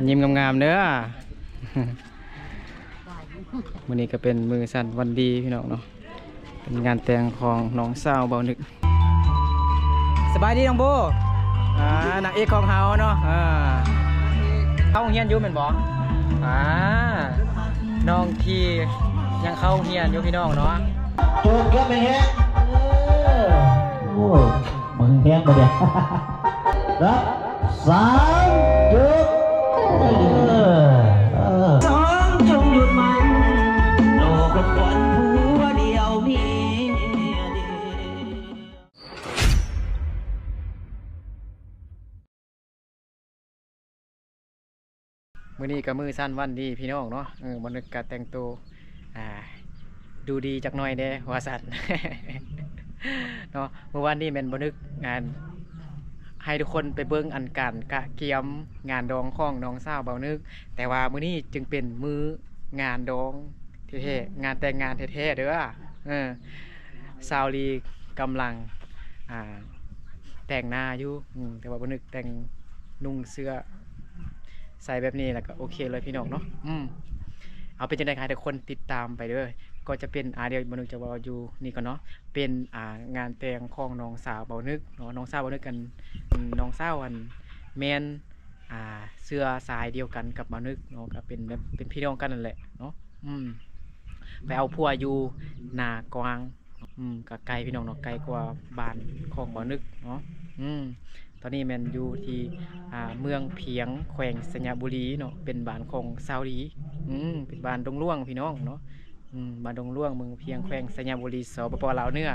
ยิ้มงามๆเด้อ มื้อนี้ก็เป็นมือสั่นวันดีพี่น้องเนาะเป็นงานแต่งของน้องสาวเบานึกสบายดีน้องโบนางเอกของเฮาเนาะเข้าโรงเรียนอยู่แม่นบ่น้องที่ยังเข้าโรงเรียนอยู่พี่น้องเนาะจุดก็ไม่แห้งโอ้ยมึงแห้งไปเดี๋ยวรับ3 จุดสองจงหยุดมันโลกคนผัวเดียวเมียเดียวมื้อนี้ก็มือสั้นวันดีพี่น้องเนาะบรรยากาศแต่งตัวดูดีจักหน่อยเด้ว่าสัตว์ เนาะเมื่อวานนี้แม่นบ่นึกงานให้ทุกคนไปเบิ่งอันการกะเกียมงานดองของน้องสาวเบานึกแต่ว่ามื้อนี้จึงเป็นมื้องานดองแท้ๆงานแต่งงานแท้ๆเด้อสาวลีกำลังแต่งหน้าอยู่แต่ว่าบ่นึกแต่งนุ่งเสื้อใส่แบบนี้แล้วก็โอเคเลยพี่น้องเนาะเอาเป็นจังได๋คะทุกคนติดตามไปเด้อก็จะเป็นเดี๋ยวบ่นึกจะว่าอยู่นี่ก่อนเนาะเป็นงานแต่งของน้องสาวเบานึกเนาะน้องสาวเบานึกกันน้องสาวอันแม่นเสื้อสายเดียวกันกับเบานึกเนาะก็เป็นแบบเป็นพี่น้องกันนั่นแหละเนาะไปเอาผัวอยู่นากวางก็ไกลพี่น้องเนาะไกลกว่าบ้านของเบานึกเนาะตอนนี้แมนอยู่ที่เมืองเพียงแขวงสัญญบุรีเนาะเป็นบ้านของซาวดีเป็นบ้านดงล่วงพี่น้องเนาะบ้านดงล่วงเมืองเพียงแขวงสัญญบุรีสปปลาวเนื้อ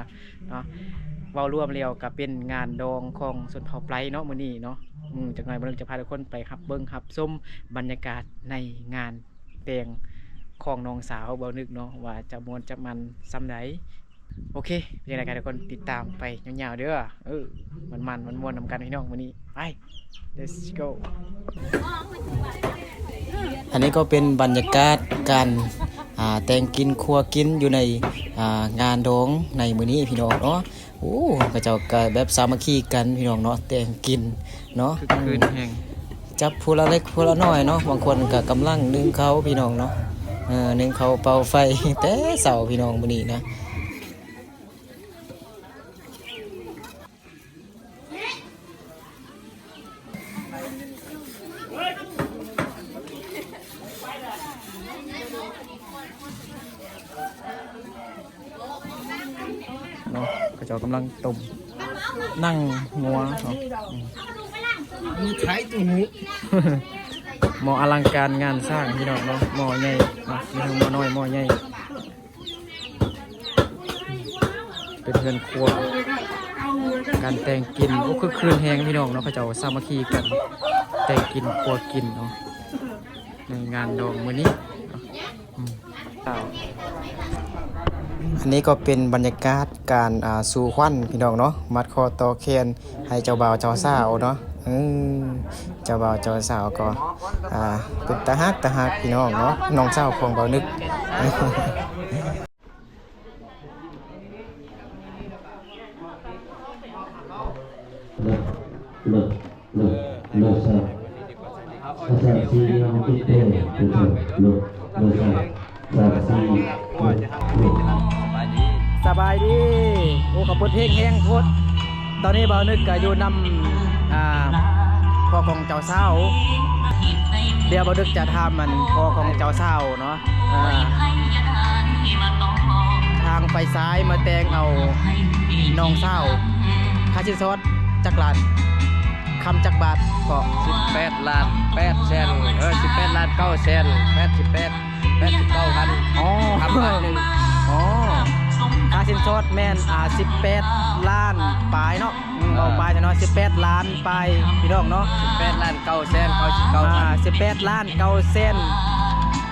เนาะเว้ารวมเรียวกับเป็นงานดองของชนเผ่าไพรเนาะมื้อนี้เนาะจากนั้นบ่นึงจะพาทุกคนไปเบิ่งชมบรรยากาศในงานแต่งของน้องสาวเบานึกเนาะว่าจะม่วนจะมันซำใดโอเคเป็นยังไงกันทุกคนติดตามไปยาวๆเด้อมันม่วนนำกันพี่น้องมื้อนี้ไป let's go อันนี้ก็เป็นบรรยากาศการแต่งกินครัวกินอยู่ในงานดองในมื้อนี้พี่น้องเนาะโอ้ก็เจ้าก็แบบสามัคคีกันพี่น้องเนาะแต่งกินเนาะคืนแห่งจับผู้ละเล็กผู้ละน้อยเนาะบางคนก็กำลังนึ่งเขาพี่น้องเนาะนึ่งเขาเป่าไฟแต่เช้าพี่น้องมื้อนี้นะเนาะกระเจ้ากำลังต้มนั่งงัวเนาะมีขายตัวนี้ หม้ออลังการงานสร้างพี่น้องเนาะหม้อใหญ่มีทั้งหม้อน้อยหม้อใหญ่เป็นเรือนครัวการแต่งกินก็คือคืนแหงพี่น้องเนาะกระเจ้าสามัคคีกันแต่งกินครัวกินเนาะในงานดองมื้อนี้อันนี้ก็เป็นบรรยากาศการสู่ขวัญพี่น้องเนาะมัดคอต่อแขนให้เจ้าบ่าวเจ้าสาวเนาะเจ้าบ่าวเจ้าสาวก็เป็นตาฮักพี่น้องเนาะน้องสาวของเบานึกเลิกใช่ภาษาซีเราติดเต้นเลิกใช่ภาษาซีสบายดีโอ้ขับรถแห้งโคตรตอนนี้เบานึกก็อยู่นำพ่อของเจ้าสาวเดี๋ยวเบานึกจะทำมันพ่อของเจ้าสาวเนาะทางไปซ้ายมาแต่งเอาน้องสาวค่าชิ้นซอสจักรลานคำจักบาทก็18 ล้าน 8 แสน18 ล้าน 9 แสน89,000คำบาทหนึ่งค่าสินสอดแม่น18 ล้านปลายเนาะเอาปลายจะน้อย18 ล้านปลายพี่น้องเนาะ18 ล้าน 9 แสน18 ล้าน 9 แสน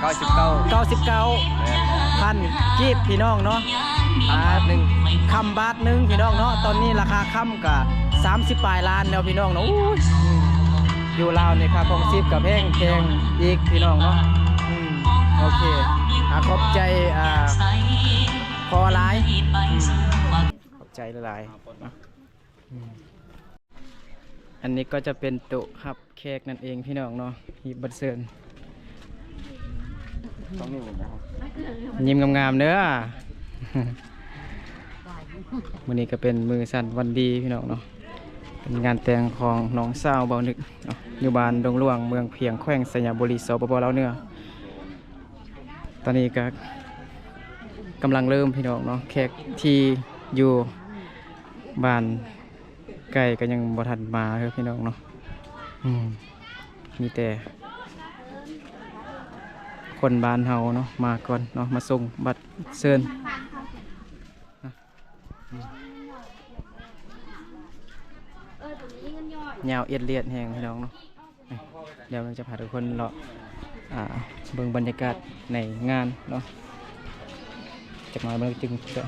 99,000กีบพี่น้องเนาะคำบาทหนึ่งพี่น้องเนาะตอนนี้ราคาคำกับ30 ปลายล้านแล้วพี่น้องเนาะอยู่ลาวนี่ค่าของชีพกับแพงอีกพี่น้องเนาะโอเคขอบใจพอหลายขอบใจหลาย อันนี้ก็จะเป็นโต๊ะรับแขกนั่นเองพี่น้องเนาะหีบบัตรเซินยิ้มงามๆเด้อ มื้อนี้ก็เป็นมือสั่นวันดีพี่น้องเนาะเป็นงานแต่งของน้องสาวเบานึกเนาะอยู่บ้านดงหลวงเมืองเพียงแขวงสยามบุรีสปปลาวเหนือตอนนี้ก็กำลังเริ่มพี่น้องเนาะแขกที่อยู่บ้านไก่ก็ยังบ่ทันมาเด้อพี่น้องเนาะมีแต่คนบ้านเฮาเนาะมาก่อนเนาะมาส่งบัตรเชิญยาวเอียดเลียดแหงพี่น้องเนาะเดี๋ยวเราจะพาทุกคนเลาะเบิ่งบรรยากาศในงานเนาะจากหน่อยมันจึงจะ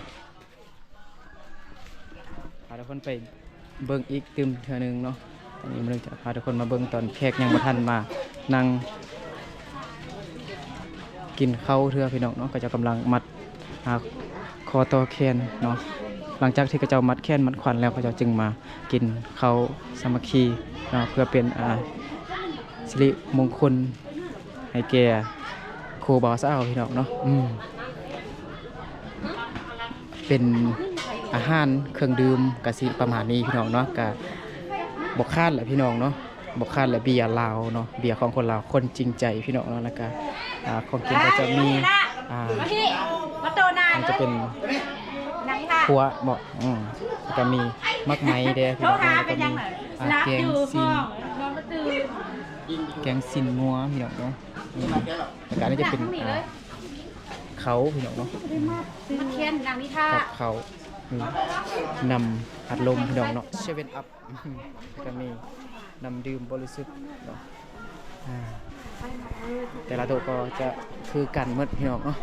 พาทุกคนไปเบิ่งอีกตึมเทื่อนึงเนาะตอนนี้มันจะพาทุกคนมาเบิ่งตอนแขกยังบ่ทันมานั่งกินข้าวเทื่อพี่น้องเนาะก็จะกำลังมัดคอต่อแขนเนาะหลังจากที่กระเจ้ามัดแขนมัดขวัญแล้วกระเจ้าจึงมากินข้าวสามัคคีเนาะเพื่อเป็นสิริมงคลให้แก่ครูบ่าวสาวพี่น้องเนาะเป็นอาหารเครื่องดื่มกะสิประมาณนี้พี่น้องเนาะกะบ่คาดแหละพี่น้องเนาะบ่คาดแหละเบียร์ลาวเนาะเบียร์ของคนลาวคนจริงใจพี่น้องเนาะแล้วก็ของกินก็จะมีมันจะเป็นขัวบอกก็มีมักไหมเด้อพี่น้องแล้วก็มีแกงซินงัวพี่น้องเนาะแล้วก็อันนี้จะเป็นเขาพี่น้องเนาะกับเขานำอัดลมพี่น้องเนาะเซเว่นอัพก็มีนำดื่มบริสุทธิ์เนาะแต่ละโต๊ะก็จะคือกันหมดพี่น้องเนาะ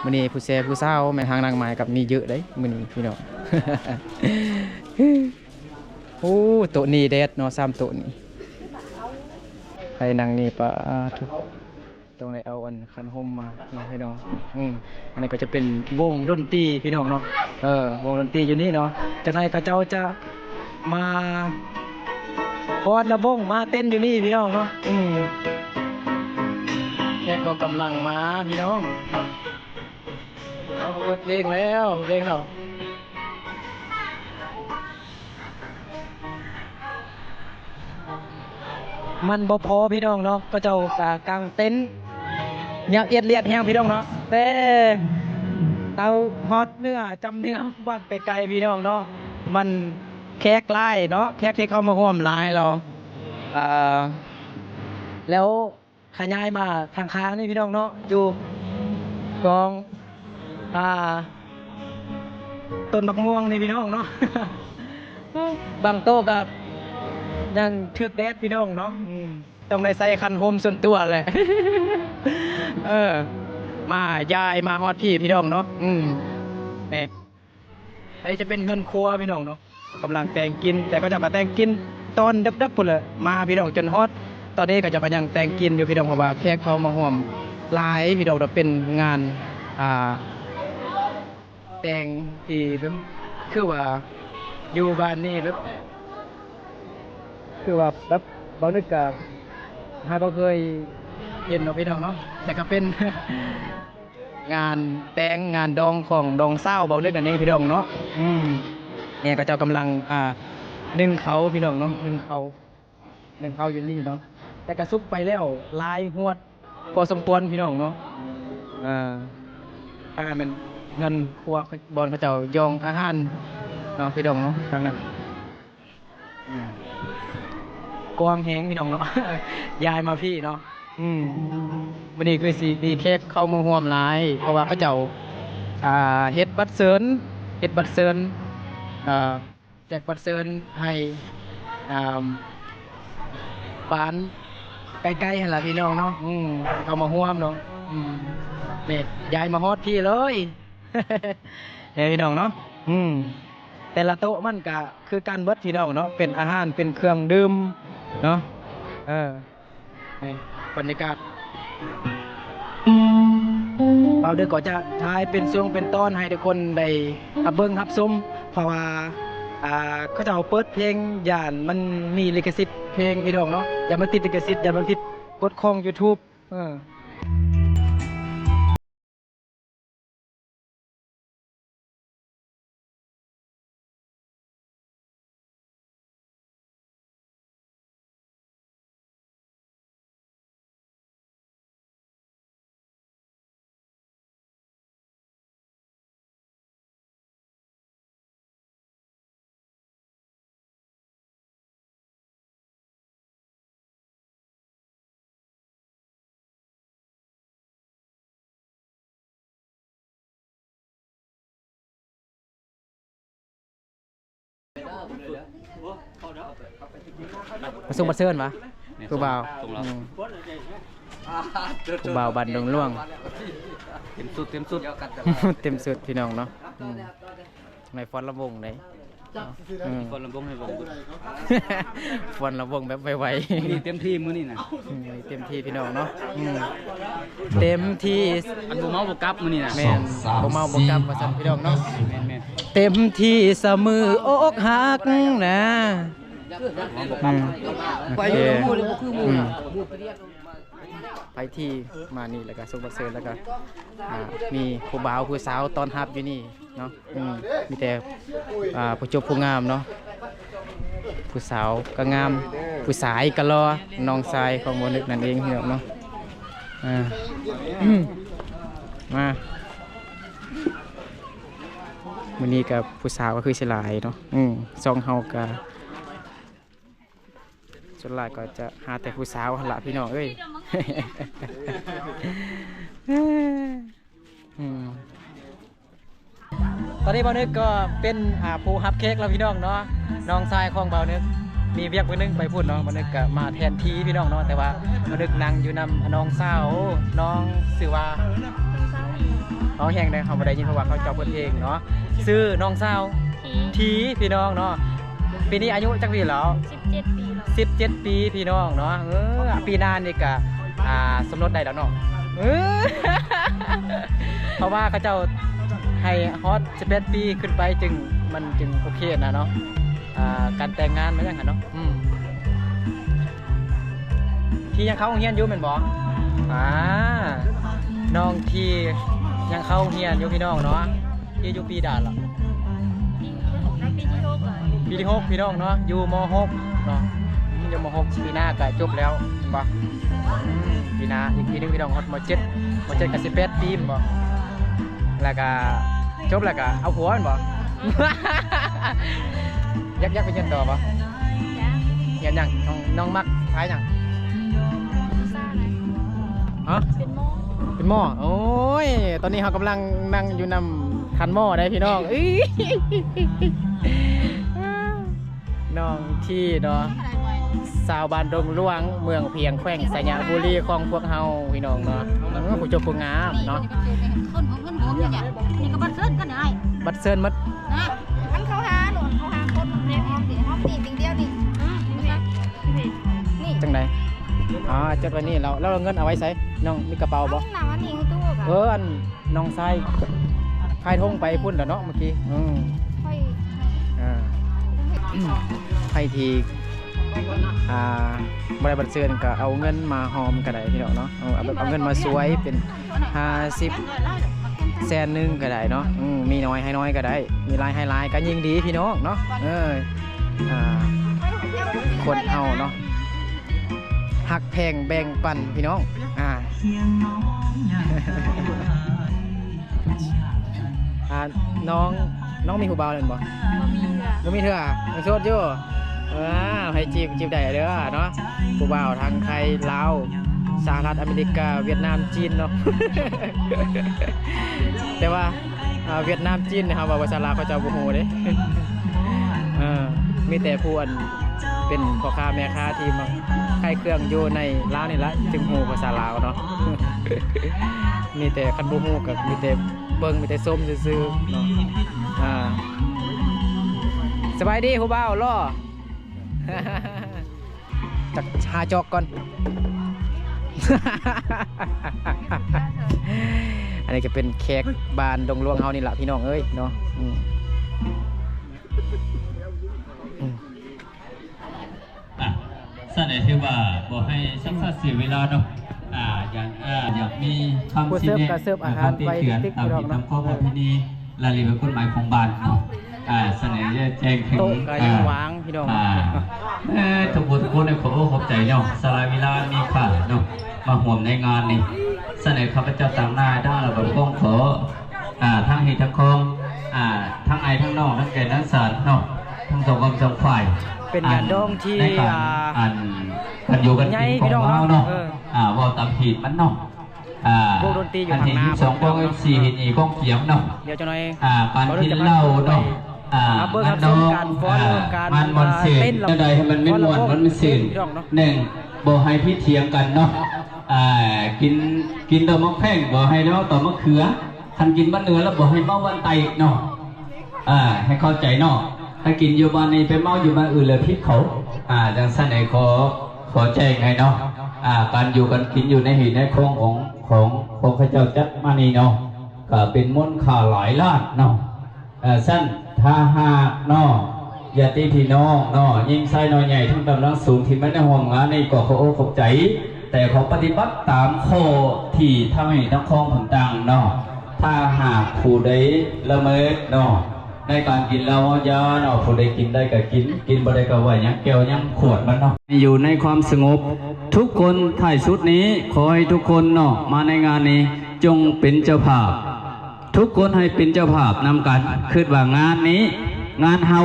มื้อนี้ผู้แซ่ผู้สาวแม่นทางนางไม้กับมีเยอะเด้มื้อนี้พี่น้อง โอ้โต๊ะนี้เด็ดเนาะ3โต๊ะนี้ใครนั่งนี่ปะทุกต้องได้เอาอันคันห่มมาพี่น้องอันนี้ก็จะเป็นวงดนตรีพี่น้องเนาะวงดนตรีอยู่นี่เนาะจากนั้นก็เจ้าจะมาพอดระบงมาเต้นอยู่นี่พี่น้องเนาะแค่ก็กำลังมาพี่น้องเอาเพลงแล้วเพลงเรามันบ่พอพี่น้องเนาะก็เจ้ากางเต็นท์ยังเอียดเลียดแห้งพี่น้องเนาะแต่เตาฮอตเนื้อจำเนื้อบ้านไปไกลพี่น้องเนาะมันแขกไล่เนาะแขกที่เข้ามาร่วมไล่เราแล้วขยายมาทางค้างนี่พี่น้องเนาะอยู่กองต้นบักม่วงนี่พี่น้องเนาะ บางโต๊ะกับยังทึกแดดพี่น้องเนาะต้องได้ใส่คันโฮมส่วนตัวเลย มายายมาฮอดพี่น้องเนาะนี่ไอ้จะเป็นเงินครัวพี่น้องเนาะกำลังแต่งกินแต่ก็จะมาแต่งกินตอนดับๆพุ่นเลยมาพี่น้องจนฮอตตอนนี้ก็จะมายังแต่งกินอยู่พี่น้องเพราะว่าแขกเขามาร่วมหลายพี่น้องเราเป็นงานแต่งที่คือว่าอยู่บ้านนี่แบบคือว่าแบบบางนึกกับหาบ่เคยเห็นเนาะพี่น้องเนาะแต่ก็เป็น งานแต่งงานดองของดองเศร้าเบาเล็กนั่นเองพี่น้องเนาะเนี่ยก็เจ้ากำลังนึ่งเขาพี่น้องเนาะนึ่งเขาอยู่นี่เนาะแต่กระซุกไปแล้วลายหวดพอสมควรพี่น้องเนาะถ้ามันเงินพวกบอลเขาเจ้ายองอาหารเนาะพี่น้องเนาะทางนั้นกวางแหงพี่น้องเนาะ ยายมาพี่เนาะวันนี้คือสีดีแค่เข้ามาห่วมหลายเพราะว่าเขาเจ้าเฮ็ดบัตรเซิร์นแจกบัตรเซิร์นให้ปานใกล้ๆหั่นล่ะพี่น้องเนาะเข้ามาห่วมเนาะนี่ยายมาฮอดพี่เลย เฮ้พี่น้องเนาะแต่ละโต๊ะมันก็คือการเบิดพี่น้องเนาะเป็นอาหารเป็นเครื่องดื่มเนาะนี่บรรยากาศเราเดี๋ยวก็จะท้ายเป็นช่วงเป็นตอนให้ทุกคนได้เบิ่งรับชมเพราะว่า เขาจะเอาเปิดเพลงย่านมันมีลิขสิทธิ์เพลงพี่น้องเนาะอย่ามันติดลิขสิทธิ์อย่ามันผิดกฎของ YouTube มาส่งบัตรเชิญวะผู้บ่าวผู้บ่าวบันดงล่วง เต็มสุดเต็มสุด เต็มสุดพี่น้องเนาะในฟอนลำวงเลย คนลำบงให้วง ฟอนลำวงแบบไว นี่เต็มที่มื้อนี่นะ ๆเต็มที่พี่น้องเนาะเต็มที่ อันบ่เมาบ่กลับมื้อนี่นะ แมนบ่เมาบ่กำว่าซั่นพี่น้องเนาะ แม่น เต็มที่เสมออกหักนะโอเคไปที่มานี่แล้วก็ส่งบัตรเชิญแล้วก็มีผู้บ่าวผู้สาวตอนรับอยู่นี่เนาะมีแต่ผู้จบผู้งามเนาะผู้สาวก็งามผู้สายก็รอน้องชายของโมนึกนั่นเองพี่น้องเนาะมามื้อนี้กับผู้สาวก็คือฉลายเนาะซองเฮาก็ส่วนหลายก็จะหาแต่ผู้สาวหั่นล่ะพี่น้องเอ้ย ตอนนี้บ่าวนึกก็เป็นผู้ฮับเค้กแล้วพี่น้องเนาะน้องชายของบ่าวนึกมีเวียกมื้อนึงไปพูดเนาะบ่าวนึกก็มาแทนที่พี่น้องเนาะแต่ว่าบ่าวนึกนั่งอยู่นำน้องสาวน้องชื่อว่าน้องแฮงได้เขาบ่ได้ยินเพราะว่าเขาเจ้าเปิดเพลงเนาะชื่อน้องสาวทีพี่น้องเนาะปีนี้อายุจักปีแล้ว17 ปีแล้ว17 ปีพี่น้องเนาะปีหน้านี่ก็สมรสได้แล้วเนาะเพราะว่าเขาเจ้าให้ฮอต18 ปีขึ้นไปจึงโอเคนะเนาะการแต่งงานมันยังไงเนาะที่ยังเข้าโรงเรียนอยู่แม่นบ่น้องที่ยังเข้าโรงเรียนอยู่พี่น้องเนาะที่อยู่ปีด่านหรอปีที่ 6พี่น้องเนาะอยู่ม.6 เนาะอยู่ม.6 ปีหน้าก็จบแล้วบ่ปีหน้าอีกปีนึงพี่น้องฮอตม.7ก็18 ปีบ่แล้วก็จบแล้วก็เอาผัวมันบ่ ยักไปเรียนต่อบ่เรียนหยังน้องมักขายหยังฮะเป็นหม้อโอ้ยตอนนี้เรากำลังนั่งอยู่นำคันหม้อได้พี่น้องน้องที่เนาะสาวบ้านดงหลวงเมืองเพียงแขวงสัญญาบุรีของพวกเฮาพี่น้องเนาะผู้จบผู้งามเนาะคนผมเนี่ยนี่ก็บัตรเซิร์นกันได้บัตรเซิร์นมัดนะมันเขาหาหนุนเขาหาคนเนี่ยห้องตีจริงเดียวดินี่จังไดจดไว้นี่เราเงินเอาไว้ใส่น้องมีกระเป๋าบ่น้ำอันนี้ตู้อันน้องชายคายทงไปพุ่นแล้วเนาะเมื่อกี้ใครทีบริษัทเชิญก็เอาเงินมาหอมก็ได้พี่น้องเนาะเอาเงินมาสวยเป็น50 แสนนึงก็ได้เนาะมีน้อยให้น้อยก็ได้มีลายให้ลายก็ยิ่งดีพี่น้องเนาะคนเอาเนาะหักแพงแบ่งปันพี่น้องน้องมีหูเบาเลยบ่มีเถอะมันโสดอยู่ให้จีบได้เด้อเนาะผู้บ่าวทางไทยลาวสหรัฐอเมริกาเวียดนามจีนเนาะ แต่ว่าเวียดนามจีนนะครับว่าภาษาลาวเขาจะบ่ฮู้เด้ มีแต่ผู้เป็นพ่อค้าแม่ค้าที่มาขายเครื่องอยู่ในลาวนี่ละจึงฮู้ภาษาลาวเนาะ มีแต่คันบ่ฮู้ก็มีแต่เบิ่งมีแต่ส้มซื่อๆเนาะสบายดีผู้บ่าวรอ จักหาจอกก่อน อันนี้ก็เป็นแขกบ้านดงหลวงเฮานี่แหละพี่น้องเอ้ยเนาะ สนที่ว่าบอกให้สักเสียเวลาเนาะอยากมีคำชี้แนะนะครับที่เขียนตามที่ตามข้อความที่นี่รายละเอียดกฎหมายของบ้านเนาะเสนอแจ้งถึง โต๊ะก็ยังวางพี่น้อง ทุกคนในขอบใจเนาะสลายเวลามีค่าเนาะมาห่วมในงานนี่เสนอข้าพเจ้าต่างหน้าด้านระบบกองขอทั้งเหตุทั้งคองทั้งไอทั้งนอกทั้งแก่ทั้งสารเนาะทั้งสองกองสองฝ่าย เป็นงานดองที่ ในการอยู่กันกินของเราเนาะว่าตามผิดมันเนาะพวกดนตรีอยู่ข้างหน้า สองกองF4เห็นอีกกองเขียมเนาะ เดี๋ยวจะหน่อย การกินเหล้าเนาะเบิร์ครับการฟ้อนการมันเสียนใดให้มันไม่มวนมันไม่เสียนหนึ่งบ่ให้พี่เถียงกันเนาะกินต่อมะแข้งบ่ให้แล้วต่อมะเขือทันกินบ้านเนื้อแล้วบ่ให้เมาบ้านไตเนาะให้เข้าใจเนาะถ้ากินอยู่บ้านนี้ไปเมาอยู่บ้านอื่นเลยพิษเขาดังสั้นไหนขอแจ้งไงเนาะการอยู่กันกินอยู่ในหินในคลองของพระเจ้าจัดมานี่เนาะก็เป็นมนต์ข่าหลายล้านเนาะสั้นถ้าหากเนาะญาติพี่น้องเนาะยิ่งไส้น้อยใหญ่ทั้งกำลังสูงที่ไม่ได้ห่วงงานในก่อเขาขบใจแต่เขาปฏิบัติตามข้อที่ทำให้ทั้งคลองผลต่างเนาะถ้าหากผู้ใดละเมิดเนาะในการกินเหล้ายาเนาะผู้ใดกินได้ก็กินบ่ได้ก็ไว้ยังแก้วยังขวดมันเนาะอยู่ในความสงบทุกคนถ่ายชุดนี้ขอให้ทุกคนเนาะมาในงานนี้จงเป็นเจ้าภาพทุกคนให้เป็นเจ้าภาพนำกันคิดว่างานนี้งานเฮา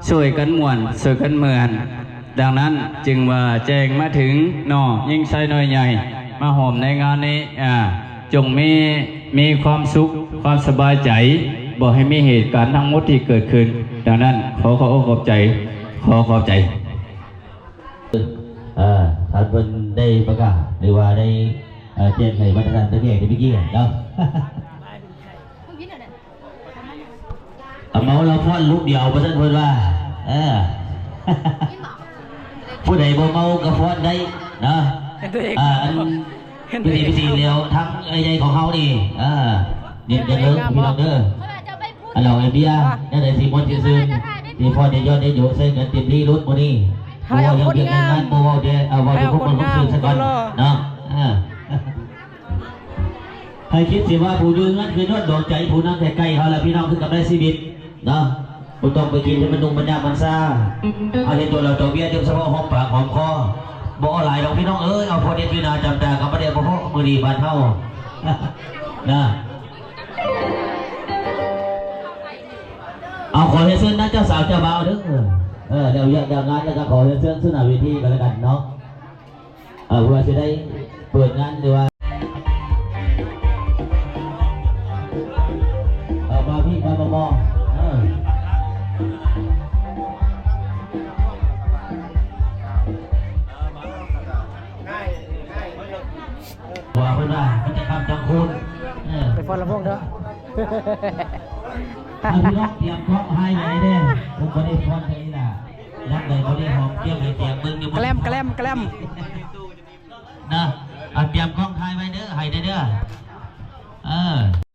ช่วยกันม่วนช่วยกันเหมือนดังนั้นจึงว่าแจ้งมาถึงเนาะยิ่งใช้น้อยใหญ่มาหอมในงานนี้จงมีความสุขความสบายใจบอกให้มีเหตุการณ์ทั้งหมดที่เกิดขึ้นดังนั้นขอบใจท่านเพิ่นได้ประกาศหรือว่าได้แจ้งให้บรรดาท่านเมื่อกี้เนาะเมาเราฟ้อนลูกเดียวประท่านเพิ่นว่าผู้ใดบ่เมาก็ฟ้อนได้นะอันพิธีเลี้ยวทั้งใหญ่ของเขานี่เนี่ยจะเลิกพี่น้องเด้อเราไอเบียนั่นแหละสิมนต์ซื่อที่พ่อได้ยอดได้อยู่ใส่เงินเต็มที่รุ่นมื้อนี้บ่ว่ายังเพียงงานบ่ว่าเด้ว่าทุกคนทุกสิ่งซะก่อนเนาะให้คิดสิว่าผู้ยืนนั้นคือนวดดวงใจผู้นั่งใกล้ๆเขาแหละพี่น้องคือกับได้ชีวิตเนาะบ่ต้องไปกินให้มันนุ่มมันยากมันซ่าเอาเห็นตัวเราตัวเบี้ยเดี๋ยวเฉพาะหอมปากหอมคอบ่เอาหลายดอกพี่น้องเอ้ยเอาพอดีพี่นาจำตากับบ่ได้บ่พอมื้อนี้บ้านเฮานะเอาขอให้เชิญนะเจ้าสาวเจ้าบ่าวเด้อเดี๋ยวงานแล้วก็ขอให้เชิญซึ่งหน้าเวทีกันแล้วกันเนาะเพื่อจะได้เปิดงานหรือว่ามาพี่มามองว่าเพื่อนว่ามันจะทำจังคุณไปฟ้อนลำวงเด้อพี่น้องเตรียมพร้อมให้ไหนเด้ผมก็ได้ฟ้อนไปนี่ล่ะรักเลยเขาได้หอมเตรียมเลยเตรียมมึงอยู่แกล้มนะเตรียมกล้องถ่ายไว้เด้อให้เด้อ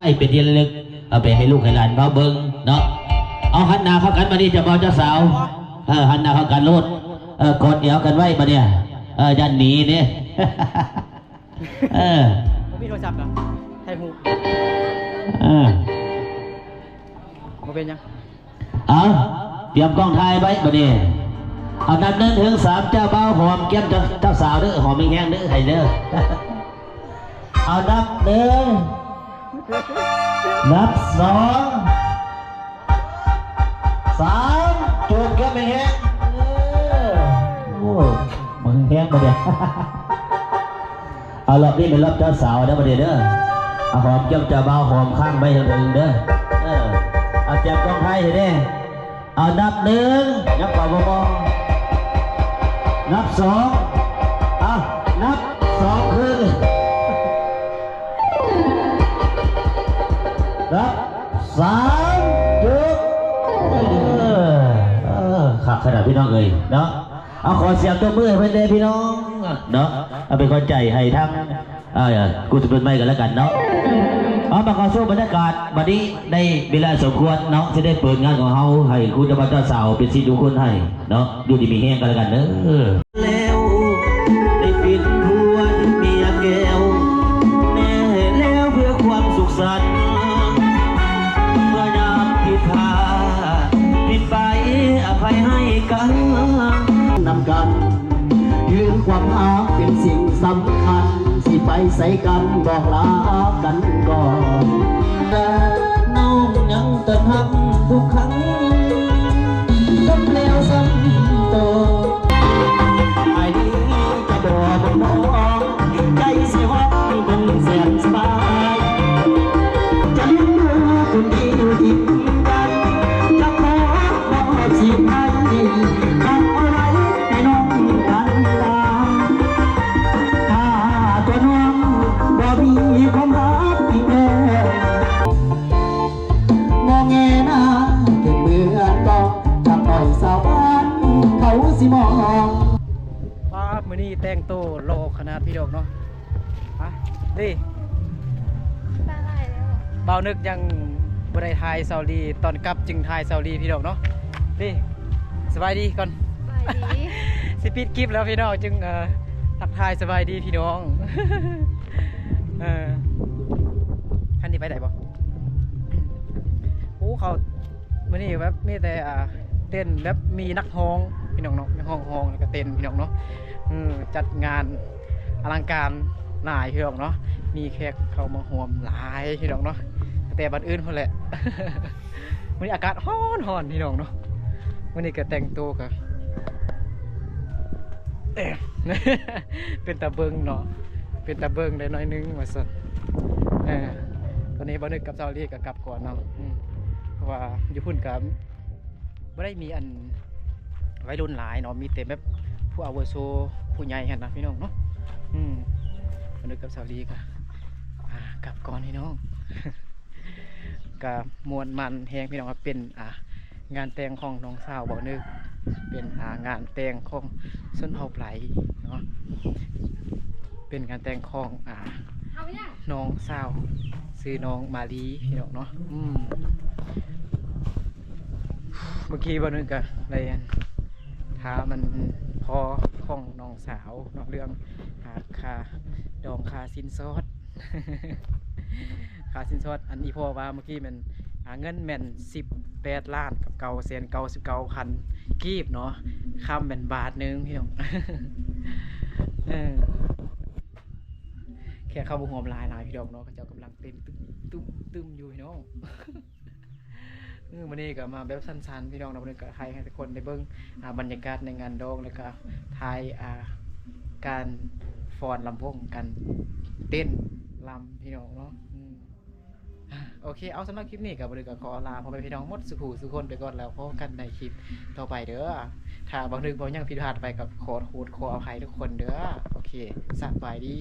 ให้เป็นที่ระลึกเอาไปให้ลูกให้หลานมาเบิ้งเนาะเอาหันหน้าเข้ากันมาดิจะบอกเจ้าสาวหันหน้าเข้ากันโลดกดเดี่ยวกันไว้มาเนี่ยยันหนีเนี่ยมีโทรศัพท์เหรอไทยหูมาเป็นยังเตรียมกล้องถ่ายไว้มาดิเอานับ1 ถึง 3เจ้าบ่าวหอมแก้มเจ้าสาวเด้อหอมไม่แห้งเด้อให้เด้อเอานับ1นับ2 3จูบแก้มไม่แห้งโอ้มึงแห้งมาดิเอารอบนี้เป็นรอบเจ้าสาวเด้อมาดิเด้อเอาหอมแก้มเจ้าบ่าวหอมข้างไปทางอื่นเด้อเอาเตรียมกล้องถ่ายให้เด้อเอานับ1นับเป่าบอนับ2นับ2คือนับ3จุดขับขนาดพี่น้องเลยเนาะเอาขอเสียงตัวมือให้เพื่อนเลยพี่น้องเนาะเอาเป็นคนใจให้ทั้งกูจะเป็นไม่กันแล้วกันเนาะเอามาขอสู้บรรยากาศวันนี้ได้เวลาสมควรเนาะจะได้เปิดงานของเฮาให้คุณจะมาเจ้าสาวเป็นสิ่งทุกคนให้เนาะดูดีมีแห้งกันแล้วกันเนอะ กันนำกันยืนความหาเป็นสิ่งสำคัญสิไปใส่กันบอกลากันก่อนแต่น้องยังเติมหักทุกครั้งซ้ำแล้วซ้ำโตไอ้นี้จะบอกบ่น้องใจสิฮอดคงแสนสบายจะเลี้ยงดูคนดีอยู่ที่กันจะขอสิให้ทำอะไรให้น้องกันตามถ้าตัวน้องบ่มีความรักอีกแล้วมองแงหน้าถึงเมื่อก็ทำต่อยสาวบ้านเขาสิมอง ป้ามื้อนี้แต่งโตวรอขนาดพี่ดอกเนาะฮะนี่ ตาลายแล้ว เบานึกยังบ่ได้ทายเซาลีตอนกลับจึงทายเซาลีพี่ดอกเนาะนี่สบายดีก่อน ไปดี สิปิดคลิปแล้วพี่น้องจึงทักทายสบายดีพี่น้อง ท่านนี้ไปไหนบ่โอ้เขามื้อนี้แบบมีแต่เต้นแบบมีนักฮ้องพี่น้องเนาะนักฮ้องแล้วก็เต้นพี่น้องเนาะจัดงานอลังการหลายพี่น้องเนาะมีแขกเข้ามาร่วมหลายพี่น้องเนาะแต่บัดอื่นพุ่นแหละ มื้อนี้อากาศร้อนพี่น้องเนาะมื้อนี้ก็แต่งตัวก็ เป็นตาเบิงเนาะเป็นตาเบิงได้น้อยนึงว่าซั่นตอนนี้บ่นึกกับเจ้าลีก็กลับก่อนเนาะเพราะว่าอยู่พุ่นก็บ่ได้มีอันวัยรุ่นหลายเนาะมีแต่แบบผู้อาวุโสผู้ใหญ่หั่นนะพี่น้องเนาะบ่นึกกับเจ้าลีก็กลับก่อนพี่น้อง ก็มวนมันแฮงพี่น้องครับเป็นงานแต่งของน้องสาวบ่นึกเป็นงานแต่งของชนเผ่าไพรเนาะเป็นงานแต่งของน้องสาวชื่อน้องมาลีพี่น้องเนาะเมื่อกี้บ่นึกก็เลยถ้ามันพอของน้องสาวเนาะเรื่องค่าดองค่าสินสอด ค่าสินสอดอันนี้พอว่าเมื่อกี้มันเงินแม่น18 ล้านกับ999,000กีบเนาะคำเป็นบาทนึงพี่น้อง แค่เข้าบุหอมลายพี่น้องเนาะเขาเจ้ากำลังเต้นตึมอยู่พี่น้อง วันนี้ก็มาแบบสั้นๆพี่น้องเราเดินกับไทยให้ทุกคนได้เบิ่งบรรยากาศในงานดองแล้วก็ทายการฟ้อนลำวงกันเต้นลำพี่น้องเนาะโอเคเอาสำหรับคลิปนี้กับบริการขอลาพ่อแม่พี่น้องหมดสุขคนไปก่อนแล้วพบกันในคลิปต่อไปเด้อถ้าบางนึกบางอย่างผิดพลาดไปกับขอโทษขออภัยทุกคนเด้อโอเคสบายดี